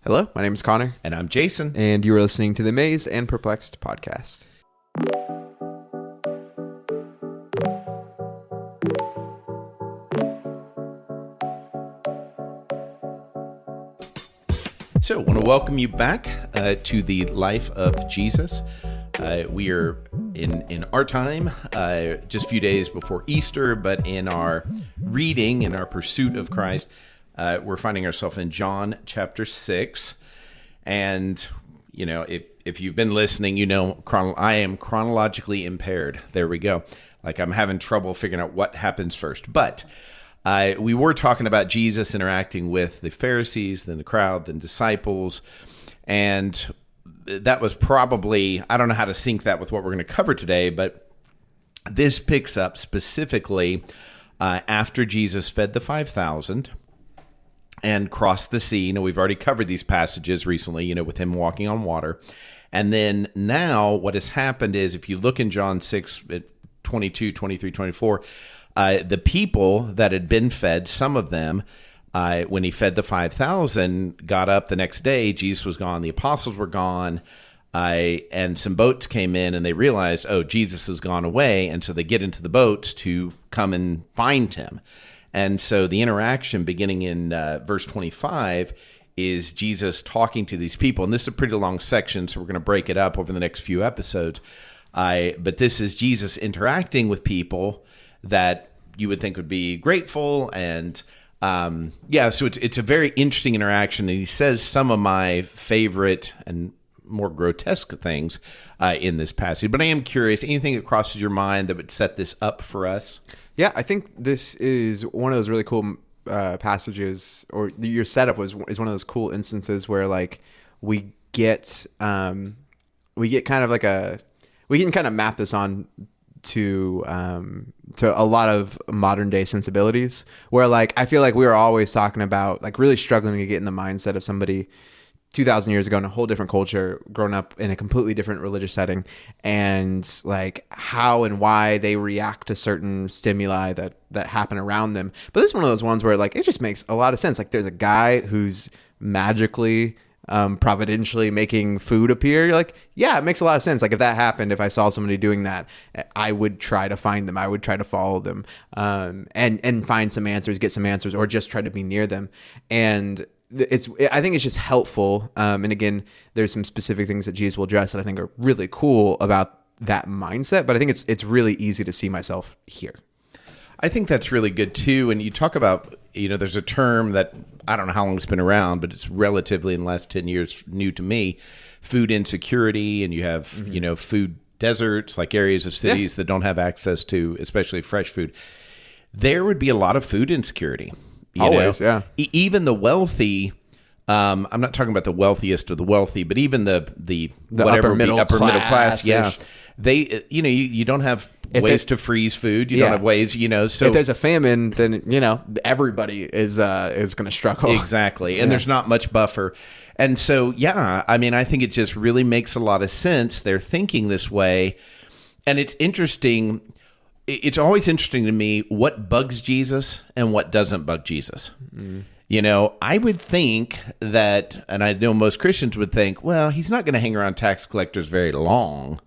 Hello, my name is Connor. And I'm Jason. And you are listening to the Amazed and Perplexed podcast. So I want to welcome you back to the life of Jesus. We are in our time, just a few days before Easter, but in our reading, in our pursuit of Christ, we're finding ourselves in John chapter 6. And, you know, if you've been listening, you know, I am chronologically impaired. There we go. Like I'm having trouble figuring out what happens first. But we were talking about Jesus interacting with the Pharisees, then the crowd, then disciples. And that was probably, I don't know how to sync that with what we're going to cover today, but this picks up specifically after Jesus fed the 5,000 and crossed the sea. You know, we've already covered these passages recently, you know, with him walking on water. And then now what has happened is, if you look in John 6, 22, 23, 24, the people that had been fed, some of them, when he fed the 5,000, got up the next day. Jesus was gone. The apostles were gone. And some boats came in and they realized, oh, Jesus has gone away. And so they get into the boats to come and find him. And so the interaction beginning in verse 25 is Jesus talking to these people. And this is a pretty long section, so we're going to break it up over the next few episodes. But this is Jesus interacting with people that you would think would be grateful. And so it's a very interesting interaction. And he says some of my favorite and more grotesque things in this passage. But I am curious, anything that crosses your mind that would set this up for us? Yeah, I think this is one of those really cool passages, or your setup is one of those cool instances where like we get kind of like we can kind of map this on to a lot of modern day sensibilities, where like I feel like we were always talking about like really struggling to get in the mindset of somebody 2,000 years ago in a whole different culture, growing up in a completely different religious setting, and like how and why they react to certain stimuli that happen around them. But this is one of those ones where like it just makes a lot of sense. Like there's a guy who's magically, providentially making food appear. You're like, yeah, it makes a lot of sense. Like if that happened, if I saw somebody doing that, I would try to find them. I would try to follow them, and find some answers, get some answers, or just try to be near them. And I think it's just helpful. And again, there's some specific things that Jesus will address that I think are really cool about that mindset. But I think it's really easy to see myself here. I think that's really good too. And you talk about, you know, there's a term that I don't know how long it's been around, but it's relatively in the last 10 years new to me, food insecurity. And you have, you know, food deserts, like areas of cities that don't have access to, especially fresh food. There would be a lot of food insecurity. Always, yeah. Even the wealthy, I'm not talking about the wealthiest of the wealthy, but even the whatever, upper middle class, yeah. They, you know, you don't have ways to freeze food. You don't have ways, you know. So if there's a famine, then you know everybody is going to struggle. Exactly, and there's not much buffer. And so, yeah, I mean, I think it just really makes a lot of sense. They're thinking this way, and it's interesting. It's always interesting to me what bugs Jesus and what doesn't bug Jesus. You know, I would think that, and I know most Christians would think, well, he's not going to hang around tax collectors very long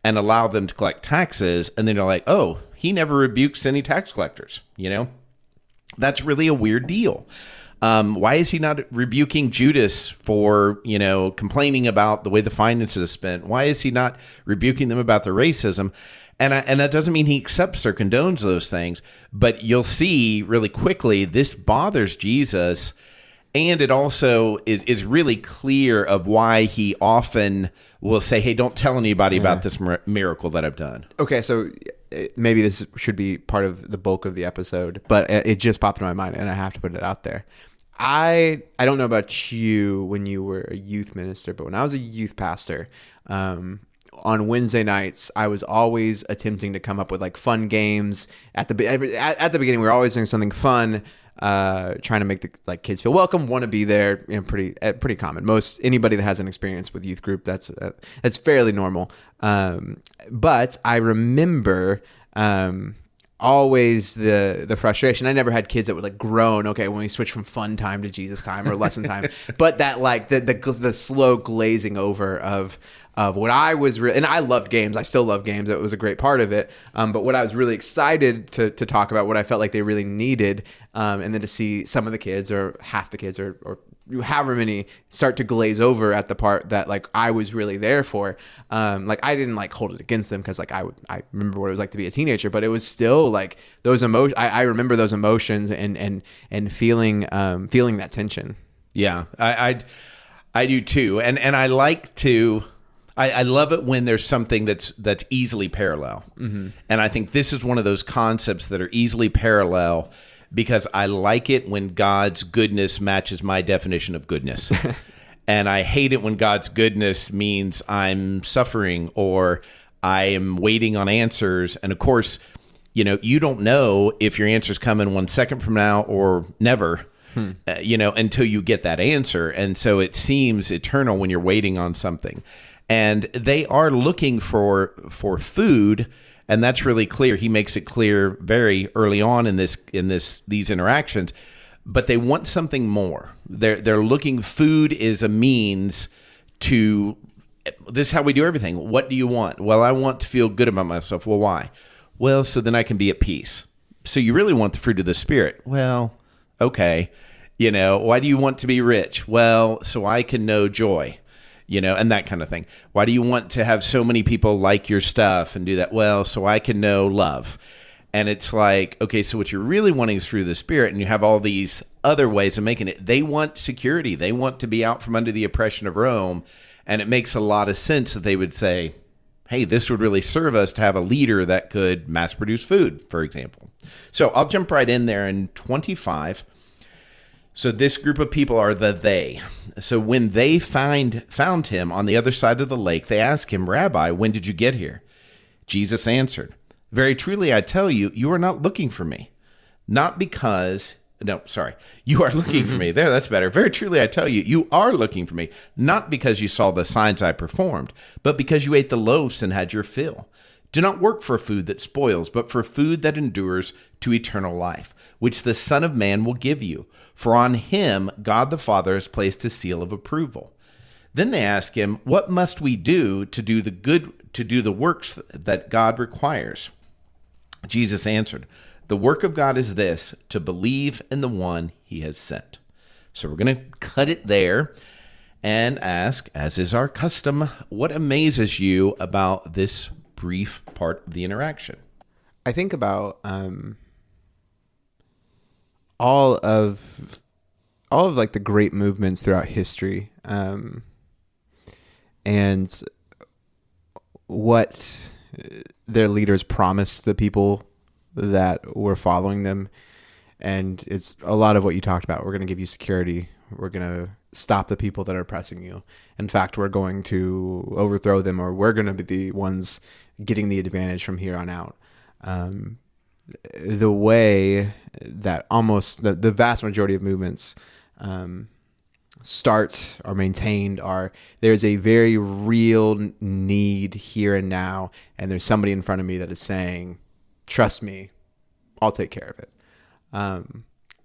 and allow them to collect taxes. And then they're like, oh, he never rebukes any tax collectors. You know, that's really a weird deal. Why is he not rebuking Judas for, you know, complaining about the way the finances are spent? Why is he not rebuking them about their racism? And that doesn't mean he accepts or condones those things, but you'll see really quickly this bothers Jesus, and it also is really clear of why he often will say, hey, don't tell anybody about this miracle that I've done. Okay, so maybe this should be part of the bulk of the episode, but it just popped in my mind, and I have to put it out there. I don't know about you when you were a youth minister, but when I was a youth pastor, on Wednesday nights, I was always attempting to come up with like fun games. At the beginning, we were always doing something fun, trying to make the like kids feel welcome, want to be there. You know, pretty common. Anybody that has an experience with youth group, that's fairly normal. But I remember always the frustration. I never had kids that would like groan, okay, when we switch from fun time to Jesus time or lesson time, but that like the slow glazing over of what I was and I loved games. I still love games. It was a great part of it. But what I was really excited to talk about, what I felt like they really needed, and then to see some of the kids or half the kids or however many start to glaze over at the part that like I was really there for. Like I didn't like hold it against them because like I remember what it was like to be a teenager, but it was still like those emotions. I remember those emotions and feeling that tension. Yeah, I do too, and I like to. I love it when there's something that's easily parallel, and I think this is one of those concepts that are easily parallel. Because I like it when God's goodness matches my definition of goodness. And I hate it when God's goodness means I'm suffering or I am waiting on answers. And of course, you don't know if your answer's coming 1 second from now or never, until you get that answer. And so it seems eternal when you're waiting on something. And they are looking for food. And that's really clear. He makes it clear very early on in these interactions, but they want something more. They're looking. Food is a means to. This is how we do everything. What do you want? Well, I want to feel good about myself. Well, why? Well, so then I can be at peace. So you really want the fruit of the Spirit? Well, okay. Why do you want to be rich? Well, so I can know joy. And that kind of thing. Why do you want to have so many people like your stuff and do that? Well, so I can know love. And it's like, okay, so what you're really wanting is through the Spirit, and you have all these other ways of making it. They want security. They want to be out from under the oppression of Rome. And it makes a lot of sense that they would say, hey, this would really serve us to have a leader that could mass produce food, for example. So I'll jump right in there in 25. So this group of people are the they. So when they found him on the other side of the lake, they asked him, Rabbi, when did you get here? Jesus answered, very truly I tell you, you are not looking for me. Not because, you are looking for me. There, that's better. Very truly I tell you, you are looking for me. Not because you saw the signs I performed, but because you ate the loaves and had your fill. Do not work for food that spoils, but for food that endures to eternal life, which the Son of Man will give you. For on him God the Father has placed his seal of approval. Then they ask him, what must we do to do the works that God requires? Jesus answered, the work of God is this, to believe in the one he has sent. So we're going to cut it there and ask, as is our custom, what amazes you about this brief part of the interaction? I think about all of like the great movements throughout history, and what their leaders promised the people that were following them. And it's a lot of what you talked about. We're going to give you security. We're going to stop the people that are oppressing you. In fact, we're going to overthrow them, or we're going to be the ones getting the advantage from here on out. The way that almost the vast majority of movements start or maintained are, there's a very real need here and now, and there's somebody in front of me that is saying, trust me, I'll take care of it.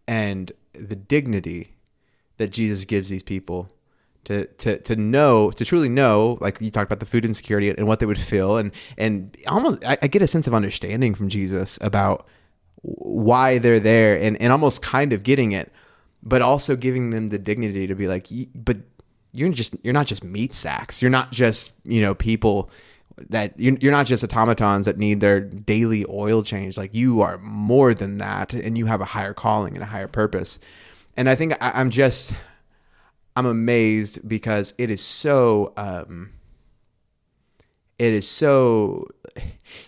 And the dignity that Jesus gives these people to truly know, like you talked about the food insecurity and what they would feel, and almost I get a sense of understanding from Jesus about why they're there, and almost kind of getting it, but also giving them the dignity to be like, but you're not just meat sacks. You're not just, people that you're not just automatons that need their daily oil change. Like, you are more than that, and you have a higher calling and a higher purpose. And I think I'm amazed because it is so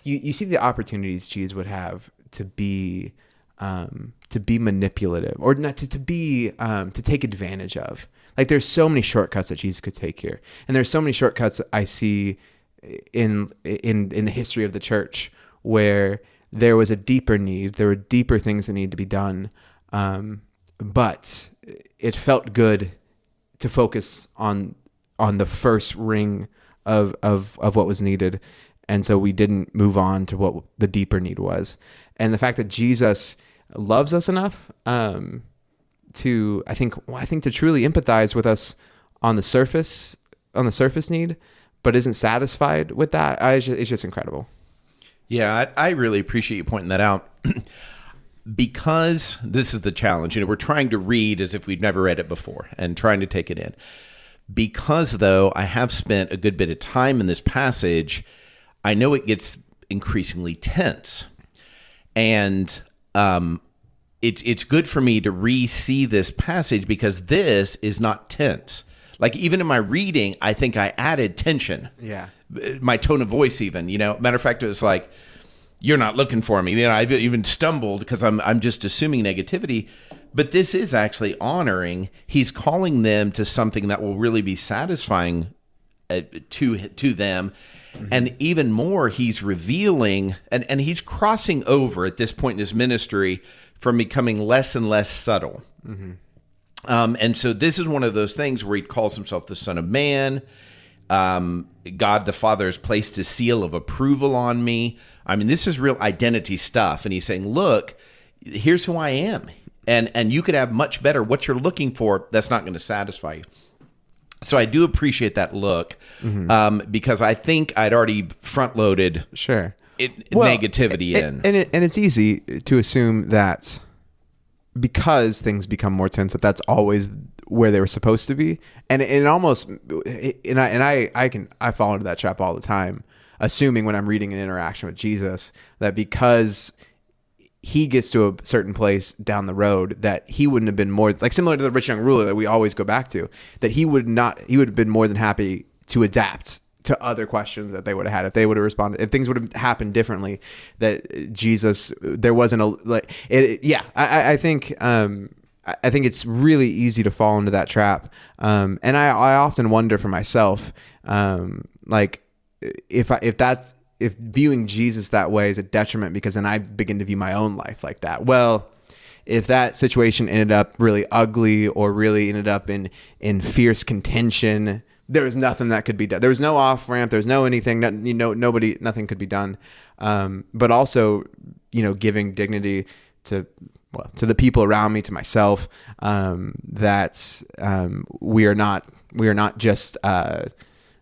you see the opportunities Jesus would have to be manipulative, or not to take advantage of. Like, there's so many shortcuts that Jesus could take here, and there's so many shortcuts I see in the history of the church where there was a deeper need, there were deeper things that needed to be done, but it felt good to focus on the first ring of what was needed. And so we didn't move on to what the deeper need was. And the fact that Jesus loves us enough to, I think to truly empathize with us on the surface need, but isn't satisfied with that, it's just incredible. Yeah, I really appreciate you pointing that out. Because this is the challenge. We're trying to read as if we've never read it before and trying to take it in. Because, though, I have spent a good bit of time in this passage, I know it gets increasingly tense. And it's good for me to re-see this passage because this is not tense. Like, even in my reading, I think I added tension. Yeah. My tone of voice even. Matter of fact, it was like, you're not looking for me. I've even stumbled because I'm just assuming negativity. But this is actually honoring. He's calling them to something that will really be satisfying to them. Mm-hmm. And even more, he's revealing, and he's crossing over at this point in his ministry from becoming less and less subtle. Mm-hmm. And so this is one of those things where he calls himself the Son of Man. God the Father has placed his seal of approval on me. I mean, this is real identity stuff. And he's saying, look, here's who I am. And you could have much better what you're looking for. That's not going to satisfy you. So I do appreciate that look, because I think I'd already front loaded negativity in. And it's easy to assume that because things become more tense, that's always where they were supposed to be. And it almost, I fall into that trap all the time, assuming when I'm reading an interaction with Jesus that because he gets to a certain place down the road that he wouldn't have been more, like similar to the rich young ruler that we always go back to, that he would have been more than happy to adapt to other questions that they would have had if they would have responded, if things would have happened differently, that Jesus, there wasn't I think it's really easy to fall into that trap. And I often wonder for myself, if viewing Jesus that way is a detriment, because then I begin to view my own life like that. Well, if that situation ended up really ugly or really ended up in fierce contention, there was nothing that could be done. There was no off ramp. There was no anything. Nothing could be done. But also, giving dignity to the people around me, to myself. That we are not just the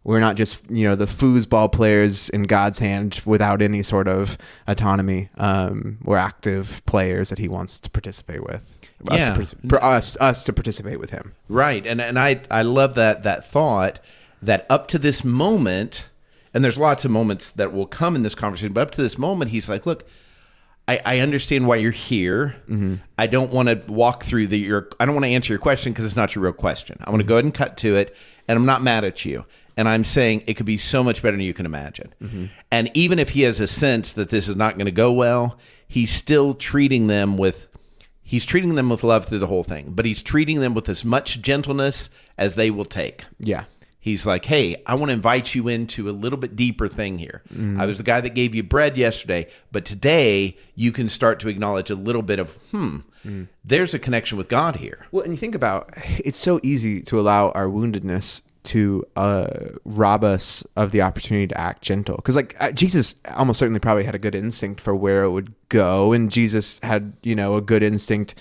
foosball players in God's hand without any sort of autonomy. We're active players that he wants to participate with. Us to participate with him. Right. And I love that thought that up to this moment, and there's lots of moments that will come in this conversation, but up to this moment, he's like, look, I understand why you're here. Mm-hmm. I don't want to walk through I don't want to answer your question because it's not your real question. I want to go ahead and cut to it, and I'm not mad at you. And I'm saying it could be so much better than you can imagine. Mm-hmm. And even if he has a sense that this is not going to go well, he's still treating them with love through the whole thing. But he's treating them with as much gentleness as they will take. Yeah. He's like, hey, I want to invite you into a little bit deeper thing here. Mm-hmm. I was the guy that gave you bread yesterday, but today you can start to acknowledge a little bit of, there's a connection with God here. Well, and you think about, it's so easy to allow our woundedness to rob us of the opportunity to act gentle. Because Jesus almost certainly probably had a good instinct for where it would go. And Jesus had, a good instinct.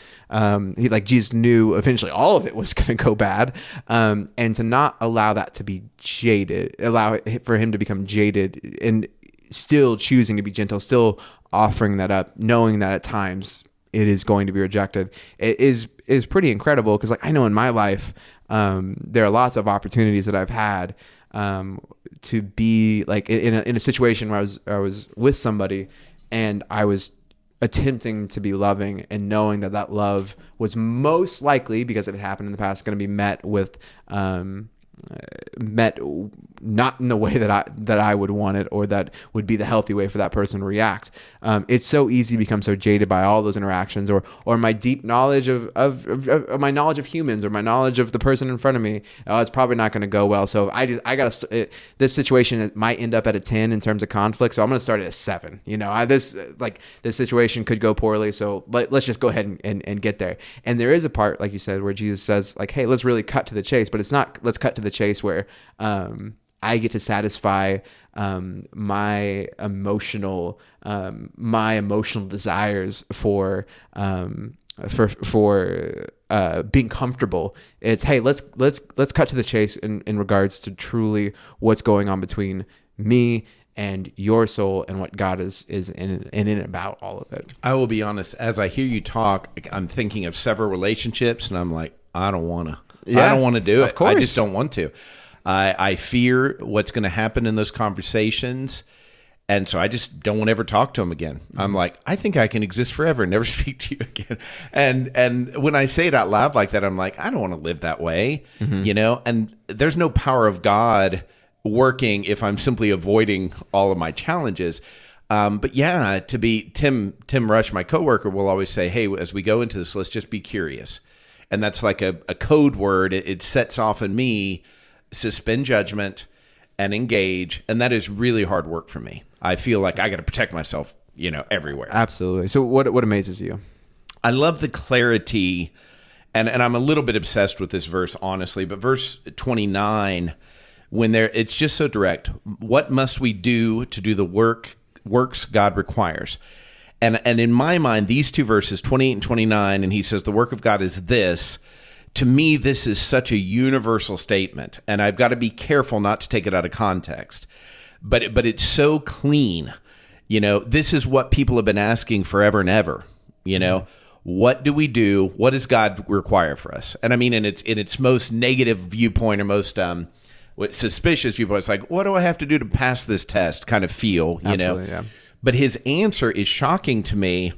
Jesus knew eventually all of it was going to go bad. And to not allow that to be jaded, allow for him to become jaded and still choosing to be gentle, still offering that up, knowing that at times it is going to be rejected, it is pretty incredible. Because I know in my life, there are lots of opportunities that I've had to be in a situation where I was with somebody and I was attempting to be loving and knowing that love was most likely, because it had happened in the past, going to be met not in the way that I would want it, or that would be the healthy way for that person to react. It's so easy to become so jaded by all those interactions, or my deep knowledge of my knowledge of humans, or my knowledge of the person in front of me. It's probably not going to go well. So this situation might end up at a 10 in terms of conflict. So I'm going to start at a 7. This situation could go poorly. So let's just go ahead and get there. And there is a part, like you said, where Jesus says, hey, let's really cut to the chase. But it's not let's cut to the chase where I get to satisfy my emotional desires for being comfortable. It's, hey, let's cut to the chase in regards to truly what's going on between me and your soul and what God is in and about all of it. I will be honest, as I hear you talk, I'm thinking of several relationships, and I'm like, I don't want to. I don't want to do it. Of course. I just don't want to. I fear what's going to happen in those conversations. And so I just don't want to ever talk to him again. I'm like, I think I can exist forever and never speak to you again. And when I say it out loud like that, I'm like, I don't want to live that way, and there's no power of God working if I'm simply avoiding all of my challenges. But yeah, to be Tim Rush, my coworker, will always say, hey, as we go into this, let's just be curious. And that's like a code word. It sets off in me, suspend judgment and engage. And that is really hard work for me. I feel like I got to protect myself, everywhere. Absolutely. So what amazes you? I love the clarity, and I'm a little bit obsessed with this verse, honestly, but verse 29, it's just so direct. What must we do to do the works God requires? And in my mind, these two verses, 28 and 29, and he says, the work of God is this. To me, this is such a universal statement, and I've got to be careful not to take it out of context. But it's so clean. This is what people have been asking forever and ever. What do we do? What does God require for us? And I mean, in its most negative viewpoint, or most suspicious viewpoint, it's like, what do I have to do to pass this test? Kind of feel, Absolutely, yeah. But his answer is shocking to me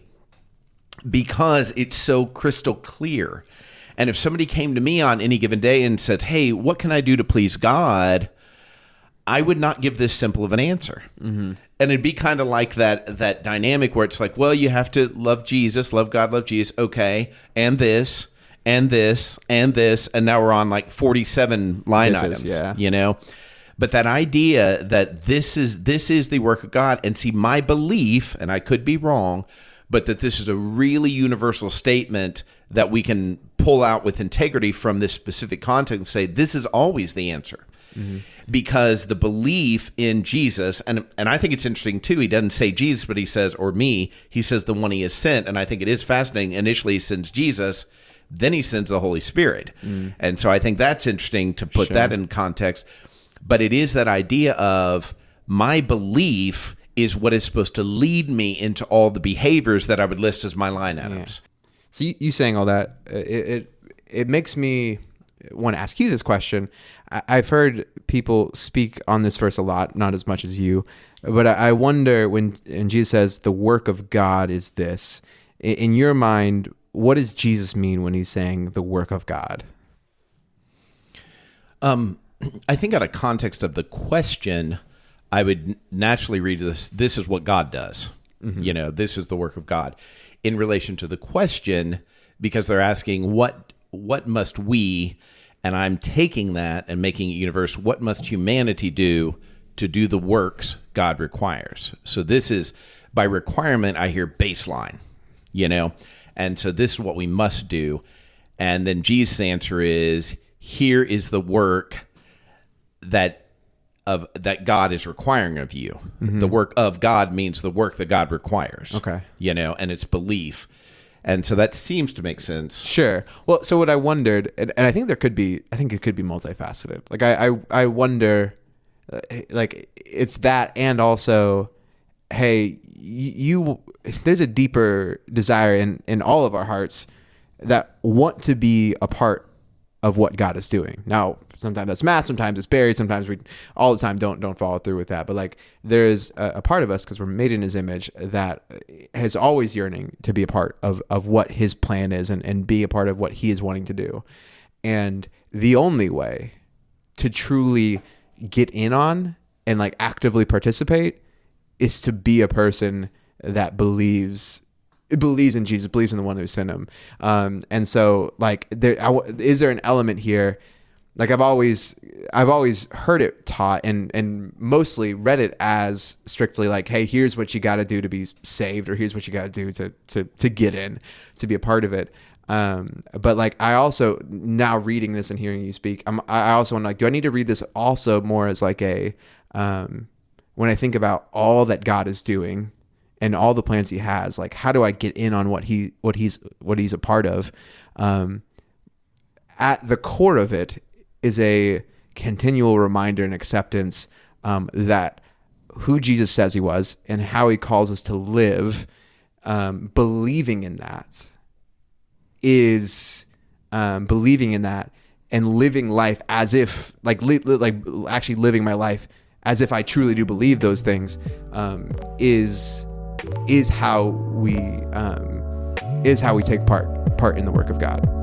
because it's so crystal clear. And if somebody came to me on any given day and said, hey, what can I do to please God? I would not give this simple of an answer. Mm-hmm. And it'd be kind of like that dynamic where it's like, well, you have to love Jesus, love God, love Jesus. Okay. And this, and this, and this. And now we're on like 47 line items, But that idea that this is the work of God, and see, my belief, and I could be wrong, but that this is a really universal statement that we can pull out with integrity from this specific context and say, this is always the answer. Mm-hmm. Because the belief in Jesus, and I think it's interesting too, he doesn't say Jesus, but he says, or me, he says the one he has sent. And I think it is fascinating. Initially he sends Jesus, then he sends the Holy Spirit. Mm. And so I think that's interesting to put that in context. But it is that idea of my belief is what is supposed to lead me into all the behaviors that I would list as my line items. Yeah. So you saying all that, it makes me want to ask you this question. I've heard people speak on this verse a lot, not as much as you, but I wonder when Jesus says the work of God is this, in your mind, what does Jesus mean when he's saying the work of God? I think out of context of the question, I would naturally read this is what God does. Mm-hmm. This is the work of God. In relation to the question, because they're asking what must we, and I'm taking that and making it universal, what must humanity do to do the works God requires? So this is, by requirement, I hear baseline, and so this is what we must do. And then Jesus' answer is, here is the work that God is requiring of you. Mm-hmm. The work of God means the work that God requires. Okay. And it's belief. And so that seems to make sense. Sure. Well, so what I wondered, and I think it could be multifaceted. Like I wonder, like it's that, and also, hey, there's a deeper desire in all of our hearts that want to be a part of what God is doing. Now, sometimes that's masked, sometimes it's buried, sometimes we all the time don't follow through with that. But like there is a part of us, because we're made in his image, that is always yearning to be a part of what his plan is and be a part of what he is wanting to do. And the only way to truly get in on and like actively participate is to be a person that believes in Jesus, believes in the one who sent him. And so like is there an element here? Like I've always heard it taught and mostly read it as strictly like, hey, here's what you got to do to be saved, or here's what you got to do to get in, to be a part of it. But like, I also, now reading this and hearing you speak, I also want to, like, do I need to read this also more as like a, when I think about all that God is doing and all the plans he has, like, how do I get in on what he's a part of? At the core of it is a continual reminder and acceptance, that who Jesus says he was and how he calls us to live, believing in that is, believing in that and living life as if, like, actually living my life as if I truly do believe those things, is how we take part in the work of God.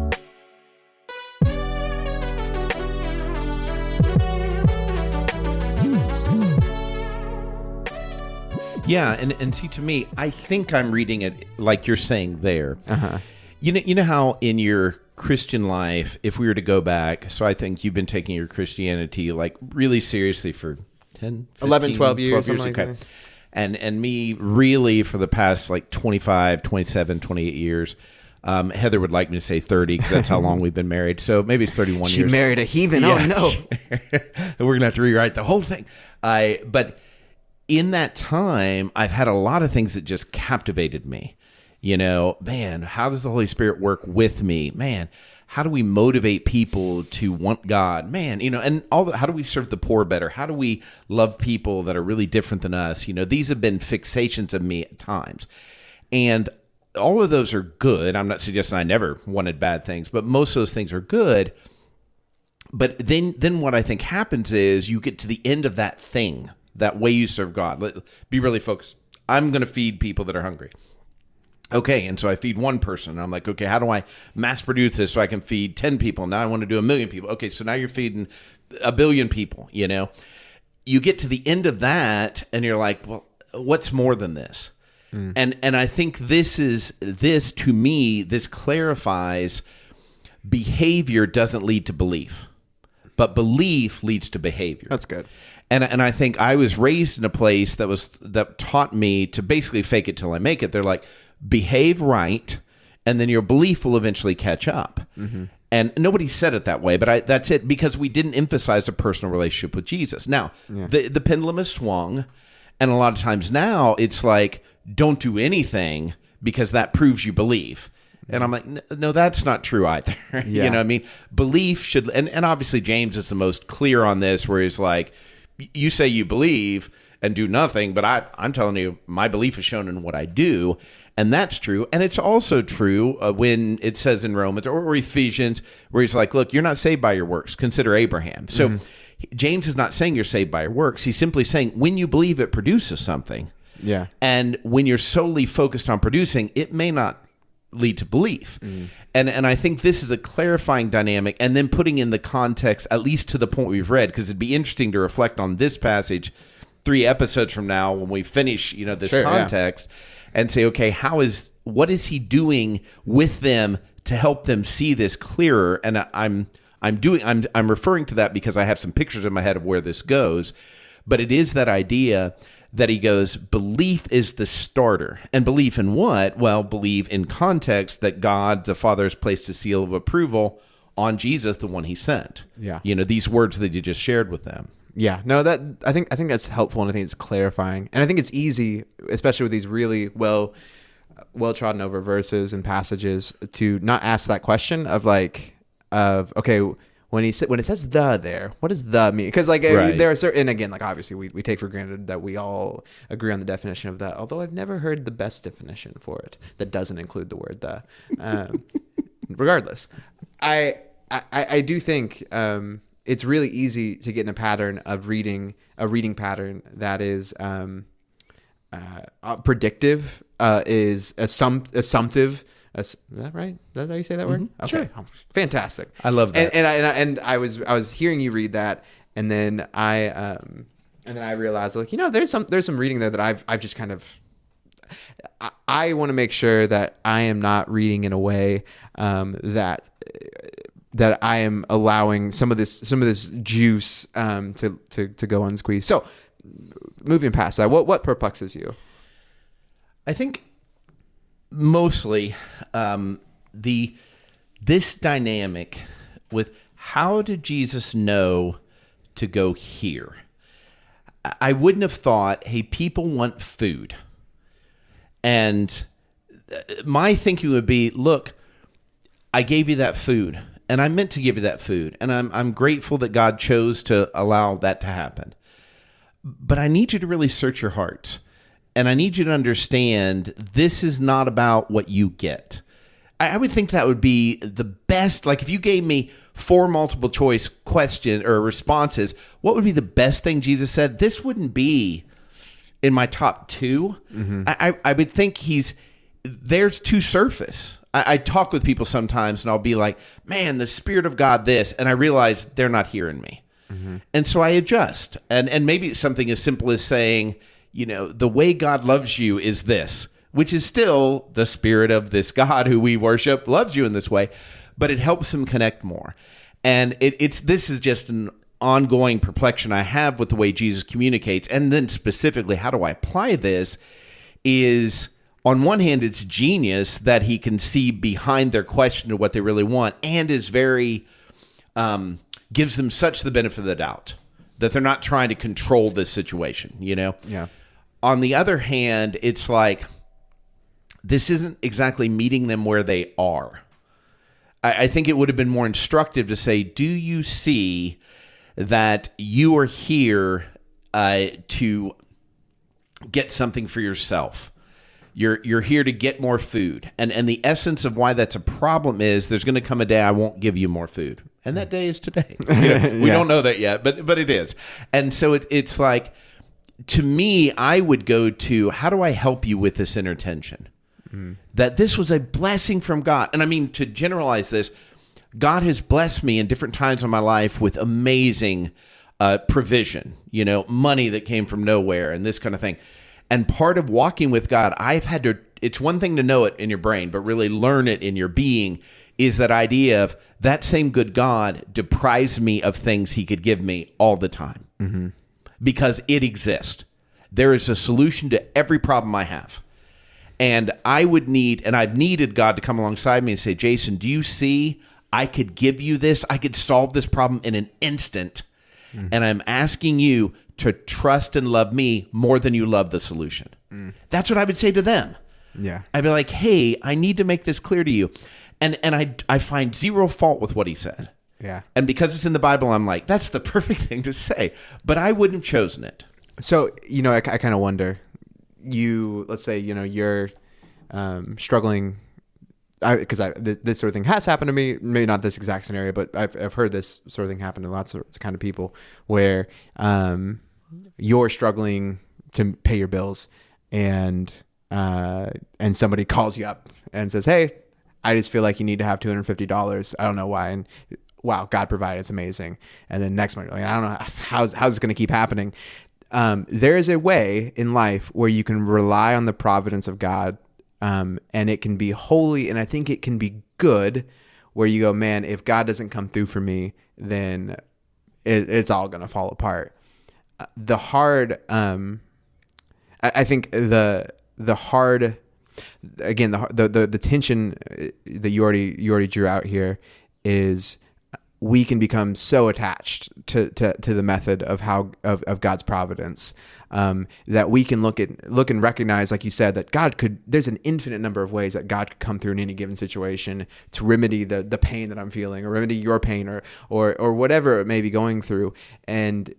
Yeah, and see, to me, I think I'm reading it like you're saying there. Uh-huh. You know how in your Christian life, if we were to go back, so I think you've been taking your Christianity like really seriously for 10, 15, 11, 12 years. Okay. Like that. And me really for the past like 25, 27, 28 years. Heather would like me to say 30 because that's how long we've been married. So maybe it's 31 She years. She married a heathen. Yeah. Oh, no. We're going to have to rewrite the whole thing. But in that time, I've had a lot of things that just captivated me. You know, man, how does the Holy Spirit work with me? Man, how do we motivate people to want God? Man, you know, and how do we serve the poor better? How do we love people that are really different than us? You know, these have been fixations of me at times. And all of those are good. I'm not suggesting I never wanted bad things, but most of those things are good. But then what I think happens is you get to the end of that thing, that way you serve God. Be really focused. I'm going to feed people that are hungry. Okay, and so I feed one person. And I'm like, okay, how do I mass produce this so I can feed 10 people? Now I want to do 1 million people. Okay, so now you're feeding 1 billion people, you know? You get to the end of that, and you're like, well, what's more than this? And I think this to me, this clarifies behavior doesn't lead to belief, but belief leads to behavior. That's good. And I think I was raised in a place that taught me to basically fake it till I make it. They're like, behave right, and then your belief will eventually catch up. Mm-hmm. And nobody said it that way, but that's it, because we didn't emphasize a personal relationship with Jesus. Now, the pendulum has swung, and a lot of times now it's like, don't do anything because that proves you believe. And I'm like, no, that's not true either. Yeah. You know what I mean? Belief should, and obviously James is the most clear on this, where he's like, you say you believe and do nothing, but I'm telling you, my belief is shown in what I do. And that's true. And it's also true when it says in Romans or Ephesians, where he's like, look, you're not saved by your works. Consider Abraham. So James is not saying you're saved by your works. He's simply saying when you believe, it produces something. Yeah. And when you're solely focused on producing, it may not lead to belief. And I think this is a clarifying dynamic, and then putting in the context, at least to the point we've read, because it'd be interesting to reflect on this passage 3 episodes from now when we finish, you know, this context, and say, okay, what is he doing with them to help them see this clearer? And I'm referring to that because I have some pictures in my head of where this goes, but it is that idea that he goes, belief is the starter. And belief in what? Well, believe in context that God, the Father, has placed a seal of approval on Jesus, the one he sent. Yeah. You know, these words that you just shared with them. Yeah. No, I think that's helpful, and I think it's clarifying. And I think it's easy, especially with these really well trodden over verses and passages, to not ask that question of okay, when it says the there, what does the mean? Because there are certain, and again, like obviously we take for granted that we all agree on the definition of that, although I've never heard the best definition for it that doesn't include the word the. Regardless, I do think it's really easy to get in a pattern of reading pattern that is predictive, is assumptive. Is that right? Is that how you say that word? Okay. Sure. Oh, fantastic. I love that. And I was hearing you read that, and then I realized, like, you know, there's some reading there that I've just kind of, I want to make sure that I am not reading in a way that I am allowing some of this juice to go unsqueezed. So moving past that, what perplexes you? I think mostly the this dynamic with how did Jesus know to go here? I wouldn't have thought, hey, people want food. And my thinking would be, look, I gave you that food, and I meant to give you that food, and I'm grateful that God chose to allow that to happen. But I need you to really search your hearts, and I need you to understand this is not about what you get. I would think that would be the best. Like if you gave me 4 multiple choice question or responses, what would be the best thing Jesus said? This wouldn't be in my top 2. Mm-hmm. I would think there's too surface. I talk with people sometimes and I'll be like, man, the Spirit of God, this, and I realize they're not hearing me. Mm-hmm. And so I adjust. And maybe it's something as simple as saying, the way God loves you is this, which is still the Spirit of this God who we worship loves you in this way, but it helps him connect more. And this is just an ongoing perplexion I have with the way Jesus communicates. And then specifically, how do I apply this is, on one hand, it's genius that he can see behind their question to what they really want, and is very, gives them such the benefit of the doubt that they're not trying to control this situation, Yeah. On the other hand, it's like, this isn't exactly meeting them where they are. I think it would have been more instructive to say, do you see that you are here to get something for yourself? You're here to get more food. And the essence of why that's a problem is there's going to come a day I won't give you more food. And that day is today. We don't know that yet, but it is. And so it's like, to me, I would go to, how do I help you with this inner tension? That this was a blessing from God. And I mean, to generalize this, God has blessed me in different times of my life with amazing provision, money that came from nowhere and this kind of thing. And part of walking with God, I've had to, it's one thing to know it in your brain, but really learn it in your being, is that idea of that same good God deprives me of things he could give me all the time. Mm-hmm. Because it exists. There is a solution to every problem I have. And I've needed God to come alongside me and say, Jason, do you see I could give you this? I could solve this problem in an instant. Mm. And I'm asking you to trust and love me more than you love the solution. Mm. That's what I would say to them. Yeah. I'd be like, hey, I need to make this clear to you. And I find zero fault with what he said. Yeah. And because it's in the Bible, I'm like, that's the perfect thing to say. But I wouldn't have chosen it. So, I kind of wonder, let's say, you're struggling, because this sort of thing has happened to me, maybe not this exact scenario, but I've heard this sort of thing happen to lots of kind of people where you're struggling to pay your bills and somebody calls you up and says, hey, I just feel like you need to have $250. I don't know why. And wow, God provided. It's amazing. And then next month, I don't know how's this going to keep happening. There is a way in life where you can rely on the providence of God, and it can be holy, and I think it can be good, where you go, man, if God doesn't come through for me, then it's all going to fall apart. The hard, I think the hard, again, the tension that you already drew out here is, we can become so attached to the method of God's providence, that we can look and recognize, like you said, that there's an infinite number of ways that God could come through in any given situation to remedy the pain that I'm feeling, or remedy your pain, or whatever it may be going through. And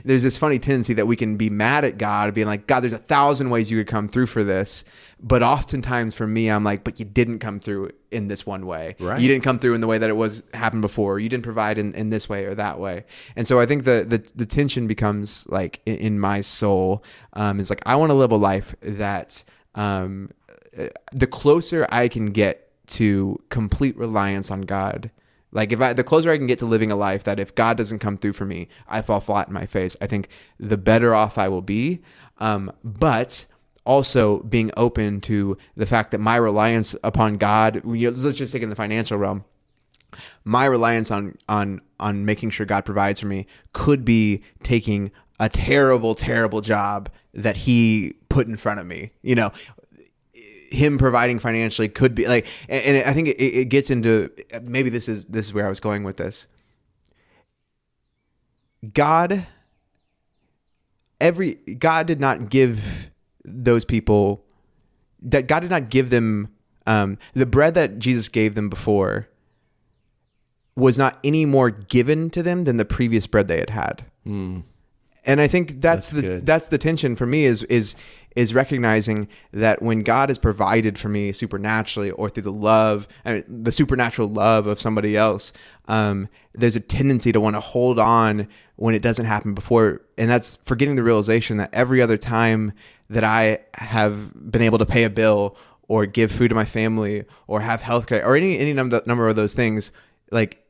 there's this funny tendency that we can be mad at God, being like, God, there's 1,000 ways you could come through for this. But oftentimes for me, I'm like, but you didn't come through in this one way. Right. You didn't come through in the way that it happened before. You didn't provide in this way or that way. And so I think the tension becomes like in my soul, is like, I want to live a life that the closer I can get to complete reliance on God, like the closer I can get to living a life that if God doesn't come through for me, I fall flat in my face, I think the better off I will be. But also being open to the fact that my reliance upon God, let's just take in the financial realm, my reliance on making sure God provides for me could be taking a terrible, terrible job that he put in front of me. him providing financially could be like, and I think it gets into, maybe this is where I was going with this. God did not give those people, that God did not give them the bread that Jesus gave them before was not any more given to them than the previous bread they had had. And I think that's the tension for me is recognizing that when God has provided for me supernaturally or through the supernatural love of somebody else, there's a tendency to want to hold on when it doesn't happen before. And that's forgetting the realization that every other time that I have been able to pay a bill or give food to my family or have healthcare or any number of those things, like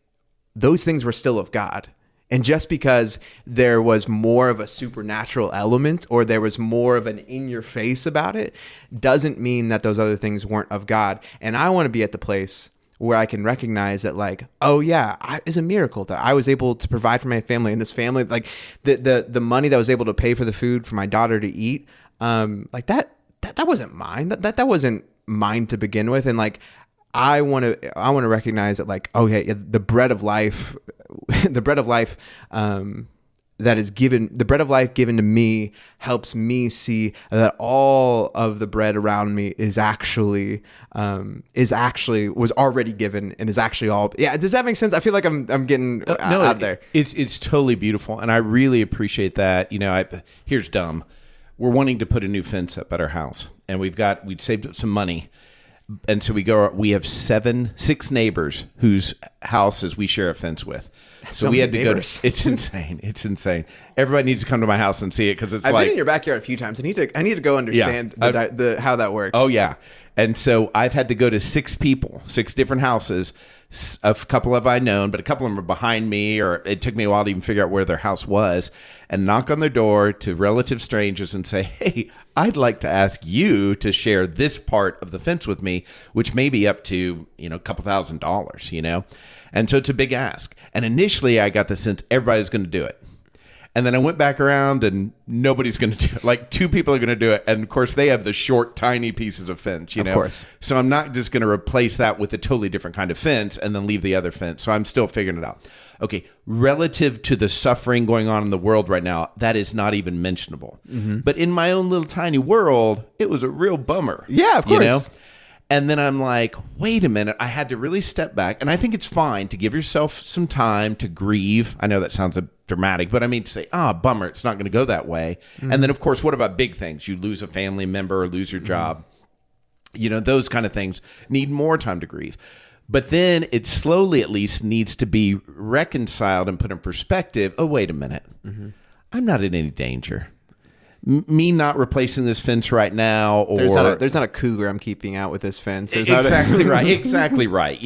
those things were still of God. And just because there was more of a supernatural element or there was more of an in-your-face about it doesn't mean that those other things weren't of God. And I want to be at the place where I can recognize that, like, oh yeah, it's a miracle that I was able to provide for my family, and this family, like the money that was able to pay for the food for my daughter to eat, like that wasn't mine. That wasn't mine to begin with. And like, I want to recognize that, like, oh yeah, the bread of life, that is given, the bread of life given to me helps me see that all of the bread around me was already given and is actually all. Yeah, does that make sense? I feel like I'm getting out there. It's totally beautiful, and I really appreciate that. You know, here's dumb. We're wanting to put a new fence up at our house, and we'd saved up some money. And so we have 6 neighbors whose houses we share a fence with. So we had to go to, it's insane. Everybody needs to come to my house and see it, because I've been in your backyard a few times. I need to go understand how that works. Oh yeah. And so I've had to go to 6 different houses. A couple of I known, but a couple of them are behind me, or it took me a while to even figure out where their house was, and knock on their door to relative strangers and say, hey, I'd like to ask you to share this part of the fence with me, which may be up to, a couple $1,000s, And so it's a big ask. And initially I got the sense everybody's going to do it. And then I went back around and nobody's going to do it. Like 2 people are going to do it. And of course they have the short, tiny pieces of fence, Of course. So I'm not just going to replace that with a totally different kind of fence and then leave the other fence. So I'm still figuring it out. Okay. Relative to the suffering going on in the world right now, that is not even mentionable. Mm-hmm. But in my own little tiny world, it was a real bummer. Yeah, of course. And then I'm like, wait a minute. I had to really step back. And I think it's fine to give yourself some time to grieve. I know that sounds dramatic, but I mean to say, bummer, it's not going to go that way. Mm-hmm. And then, of course, what about big things? You lose a family member or lose your job. Those kind of things need more time to grieve. But then it slowly, at least, needs to be reconciled and put in perspective. Oh, wait a minute. Mm-hmm. I'm not in any danger. Me not replacing this fence right now, or there's not a cougar I'm keeping out with this fence. Exactly right.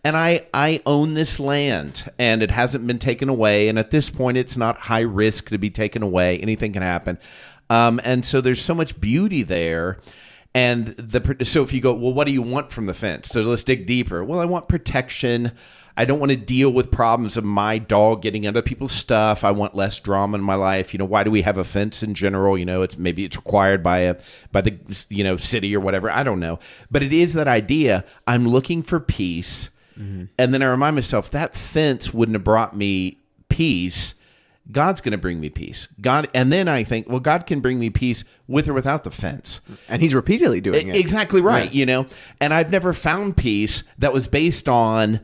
And I own this land, and it hasn't been taken away. And at this point, it's not high risk to be taken away. Anything can happen, and so there's so much beauty there. And so if you go, well, what do you want from the fence? So let's dig deeper. Well, I want protection. I don't want to deal with problems of my dog getting into people's stuff. I want less drama in my life. Why do we have a fence in general? It's required by the city or whatever. I don't know. But it is that idea. I'm looking for peace. Mm-hmm. And then I remind myself that fence wouldn't have brought me peace. God's going to bring me peace. And then I think, well, God can bring me peace with or without the fence. And he's repeatedly doing it. Exactly right. Yeah. And I've never found peace that was based on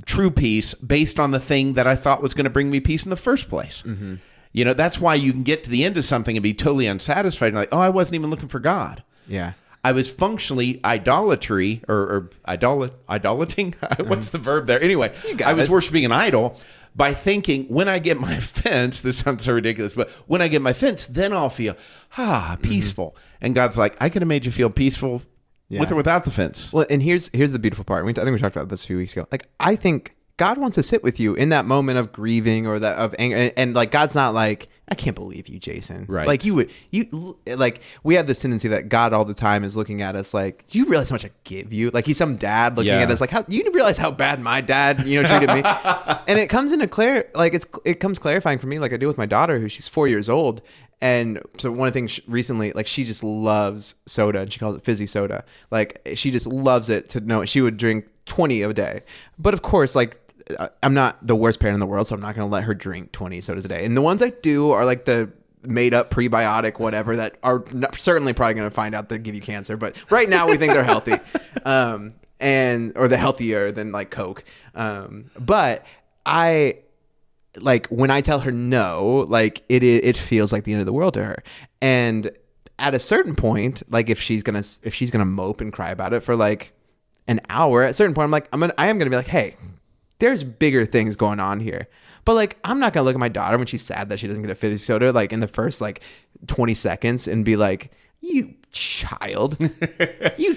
true peace, based on the thing that I thought was going to bring me peace in the first place. Mm-hmm. That's why you can get to the end of something and be totally unsatisfied and like, oh, I wasn't even looking for God. Yeah. I was functionally idolating. Mm-hmm. What's the verb there? Anyway, I was worshiping an idol by thinking, when I get my fence, this sounds so ridiculous, but when I get my fence, then I'll feel, peaceful. Mm-hmm. And God's like, I could have made you feel peaceful with or without the fence. Well, and here's the beautiful part. I think we talked about this a few weeks ago. Like, I think God wants to sit with you in that moment of grieving or that of anger. And like, God's not like, I can't believe you, Jason. Right. Like we have this tendency that God all the time is looking at us like, do you realize how much I give you? Like he's some dad looking at us like, how do you realize how bad my dad, treated me? And it comes into it comes clarifying for me, like I do with my daughter, she's 4 years old. And so one of the things recently, like she just loves soda and she calls it fizzy soda. Like she just loves it to know she would drink 20 a day. But of course, like I'm not the worst parent in the world, so I'm not going to let her drink 20 sodas a day. And the ones I do are like the made up prebiotic, whatever, that are certainly probably going to find out they give you cancer. But right now we think they're healthy. Or they're healthier than like Coke. But like when I tell her no, like it feels like the end of the world to her. And at a certain point, like if she's gonna mope and cry about it for like an hour, at a certain point, I am gonna be like, hey, there's bigger things going on here. But like I'm not gonna look at my daughter when she's sad that she doesn't get a fizzy soda like in the first like 20 seconds and be like, you child. You're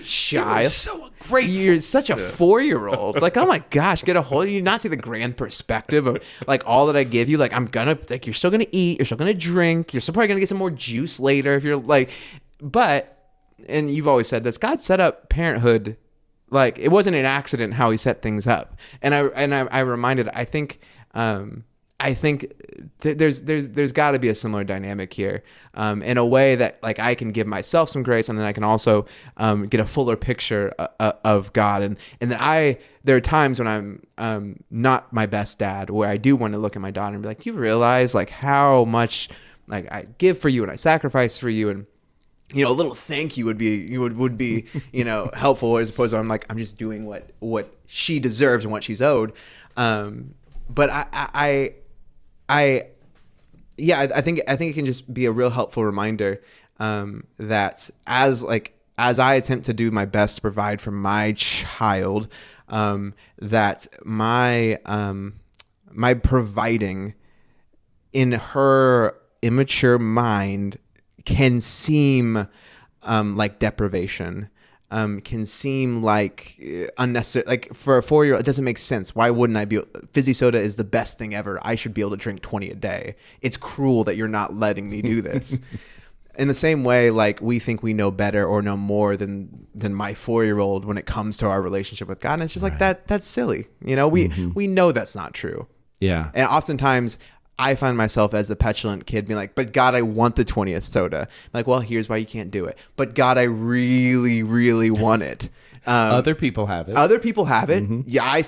so great. You're such a 4-year-old. Like, oh my gosh, get a hold of you. Not see the grand perspective of like all that I give you. Like, you're still gonna eat, you're still gonna drink, you're still probably gonna get some more juice later if you're like, and you've always said this, God set up parenthood. Like, it wasn't an accident how he set things up. And I reminded, I think there's got to be a similar dynamic here, in a way that like I can give myself some grace, and then I can also get a fuller picture of God, and that there are times when I'm not my best dad, where I do want to look at my daughter and be like, do you realize like how much like I give for you and I sacrifice for you, and a little thank you would be helpful, as opposed to I'm just doing what she deserves and what she's owed. But I think it can just be a real helpful reminder that as I attempt to do my best to provide for my child, that my providing in her immature mind can seem like deprivation. Can seem like unnecessary. Like for a 4-year-old, it doesn't make sense. Why wouldn't I be? Fizzy soda is the best thing ever. I should be able to drink 20 a day. It's cruel that you're not letting me do this. In the same way, like we think we know better or know more than my 4-year-old when it comes to our relationship with God. And it's just like that's silly. We know that's not true. Yeah. And oftentimes I find myself as the petulant kid being like, but God, I want the 20th soda. I'm like, well, here's why you can't do it. But God, I really, really want it. Other people have it. Mm-hmm. Yeah, I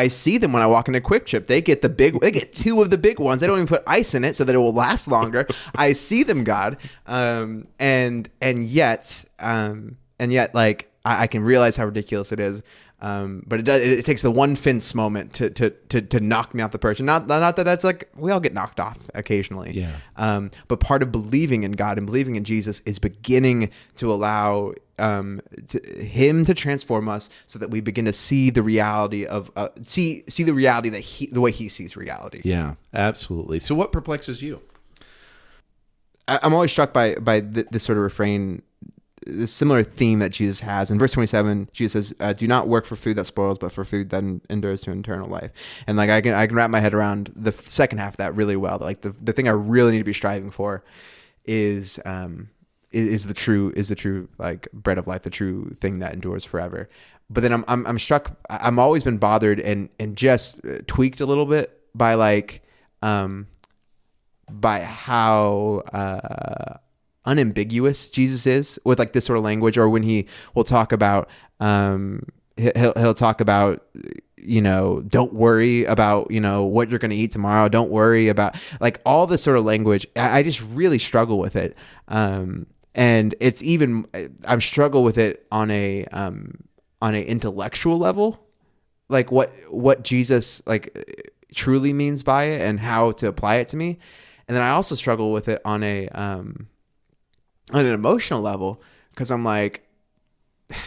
see them when I walk into Quick Trip. They get 2 of the big ones. They don't even put ice in it so that it will last longer. I see them, God. And yet, like I can realize how ridiculous it is. But it takes the one fence moment to knock me off the perch. And not that that's like, we all get knocked off occasionally. Yeah. But part of believing in God and believing in Jesus is beginning to allow him to transform us so that we begin to see the reality of see the reality the way he sees reality. Yeah, absolutely. So what perplexes you? I'm always struck by this sort of refrain, this similar theme that Jesus has. In verse 27, Jesus says, do not work for food that spoils, but for food that endures to eternal life. And like I can wrap my head around the second half of that really well. Like the thing I really need to be striving for is the true like bread of life, the true thing that endures forever. But then I'm struck. I'm always been bothered and just tweaked a little bit by like by how unambiguous Jesus is with like this sort of language, or when he will talk about he'll talk about don't worry about what you're going to eat tomorrow, don't worry about like all this sort of language. I just really struggle with it, and it's even I struggle with it on a intellectual level, like what Jesus like truly means by it and how to apply it to me. And then I also struggle with it on an emotional level, because I'm like,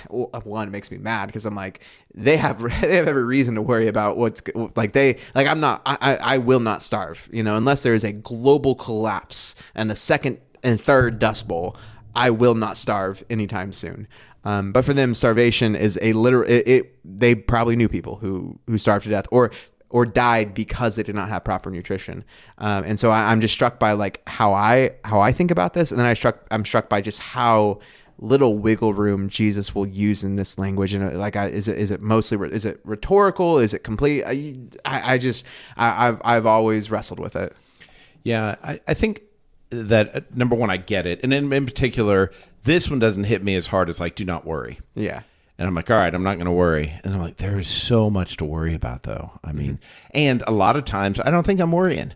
well, one, it makes me mad because I'm like, they have every reason to worry about what's like I will not starve, unless there is a global collapse and the second and third Dust Bowl, I will not starve anytime soon. But for them, starvation is a literal. They probably knew people who starved to death or died because they did not have proper nutrition. And so I'm just struck by like how I think about this. And then I'm struck by just how little wiggle room Jesus will use in this language. And like, is it mostly, is it rhetorical? Is it complete? I've always wrestled with it. Yeah. I think that number one, I get it. And in particular, this one doesn't hit me as hard as like, do not worry. Yeah. And I'm like, all right, I'm not going to worry. And I'm like, there is so much to worry about, though. I mean, and a lot of times I don't think I'm worrying.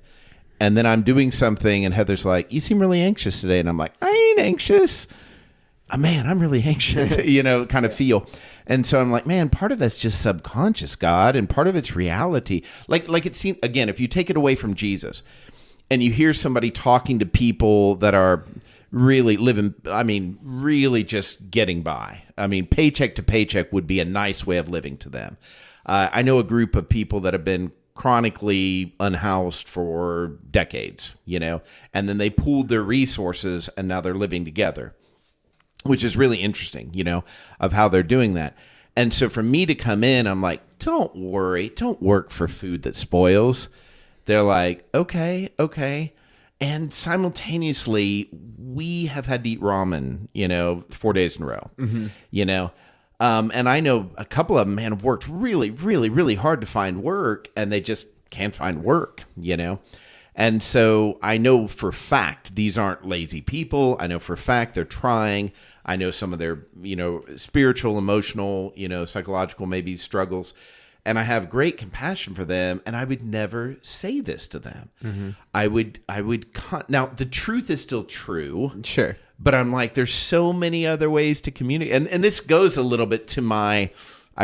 And then I'm doing something and Heather's like, you seem really anxious today. And I'm like, I ain't anxious. Oh, man, I'm really anxious, kind of feel. And so I'm like, man, part of that's just subconscious, God, and part of it's reality. Like it seems, again, if you take it away from Jesus and you hear somebody talking to people that are really living, really just getting by. I mean, paycheck to paycheck would be a nice way of living to them. I know a group of people that have been chronically unhoused for decades, and then they pooled their resources and now they're living together, which is really interesting, of how they're doing that. And so for me to come in, I'm like, don't worry, don't work for food that spoils. They're like, okay. And simultaneously, we have had to eat ramen, 4 days in a row, and I know a couple of them, man, have worked really, really, really hard to find work, and they just can't find work, And so I know for a fact these aren't lazy people. I know for a fact they're trying. I know some of their, spiritual, emotional, psychological maybe struggles. And I have great compassion for them, and I would never say this to them. Now the truth is still true. Sure. But I'm like, there's so many other ways to communicate. And this goes a little bit to I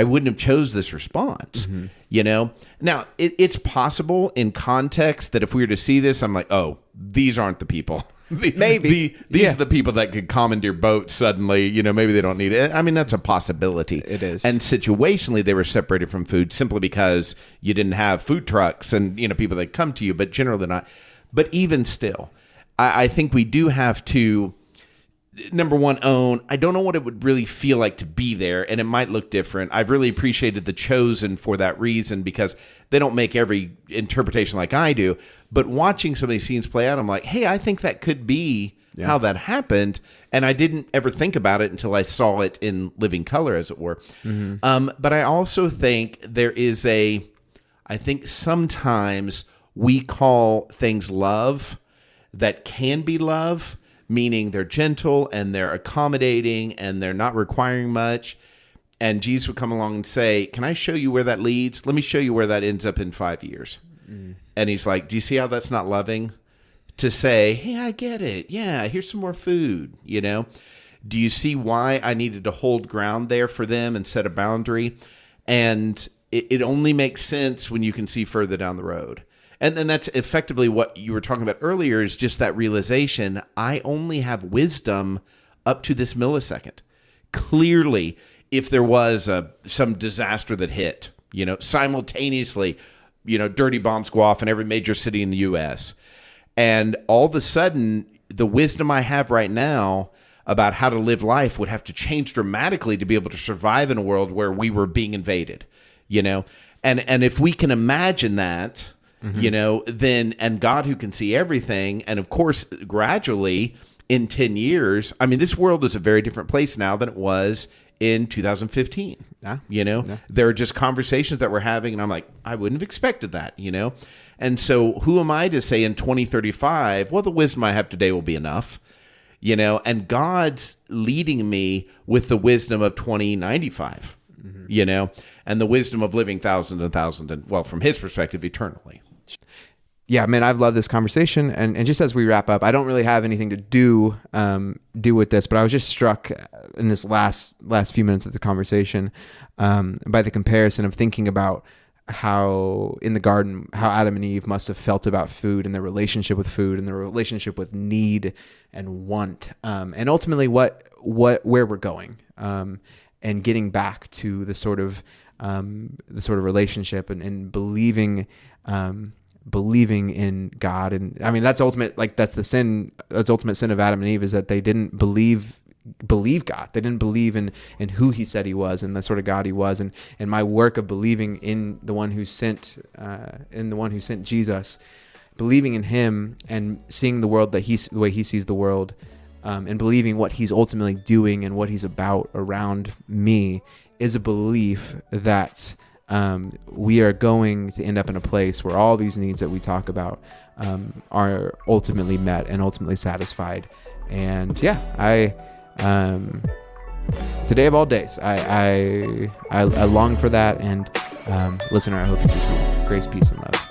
wouldn't have chose this response, Now, it's possible in context that if we were to see this, I'm like, oh, these aren't the people. Maybe. These are the people that could commandeer boats suddenly, maybe they don't need it. I mean, that's a possibility. It is. And situationally, they were separated from food simply because you didn't have food trucks and, people that come to you, but generally not. But even still, I think we do have to, number one, own, I don't know what it would really feel like to be there, and it might look different. I've really appreciated the Chosen for that reason, because they don't make every interpretation like I do. But watching some of these scenes play out, I'm like, hey, I think that could be how that happened. And I didn't ever think about it until I saw it in living color, as it were. But I also think there is I think sometimes we call things love that can be love, meaning they're gentle and they're accommodating and they're not requiring much. And Jesus would come along and say, can I show you where that leads? Let me show you where that ends up in 5 years. And he's like, do you see how that's not loving? To say, hey, I get it. Yeah, here's some more food, Do you see why I needed to hold ground there for them and set a boundary? And it only makes sense when you can see further down the road. And then that's effectively what you were talking about earlier, is just that realization. I only have wisdom up to this millisecond. Clearly, if there was some disaster that hit, simultaneously, dirty bombs go off in every major city in the U.S. And all of a sudden, the wisdom I have right now about how to live life would have to change dramatically to be able to survive in a world where we were being invaded, And if we can imagine that, then, and God who can see everything, and of course, gradually in 10 years, I mean, this world is a very different place now than it was in 2015. There are just conversations that we're having, and I'm like, I wouldn't have expected that, And so who am I to say in 2035, well, the wisdom I have today will be enough, and God's leading me with the wisdom of 2095, and the wisdom of living thousands and thousands, and, well, from his perspective, eternally. Yeah, man, I've loved this conversation. And just as we wrap up, I don't really have anything to do with this, but I was just struck in this last few minutes of the conversation by the comparison of thinking about how in the garden, how Adam and Eve must have felt about food and their relationship with food and their relationship with need and want, and ultimately where we're going, and getting back to the sort of relationship and believing in God. And I mean, that's ultimate sin of Adam and Eve, is that they didn't believe God. They didn't believe in who he said he was and the sort of God he was. And my work of believing in the one who sent Jesus, believing in him and seeing the world the way he sees the world, and believing what he's ultimately doing and what he's about around me, is a belief that we are going to end up in a place where all these needs that we talk about are ultimately met and ultimately satisfied. And yeah, today of all days, I long for that. And listener, I hope you do too. Grace, peace, and love.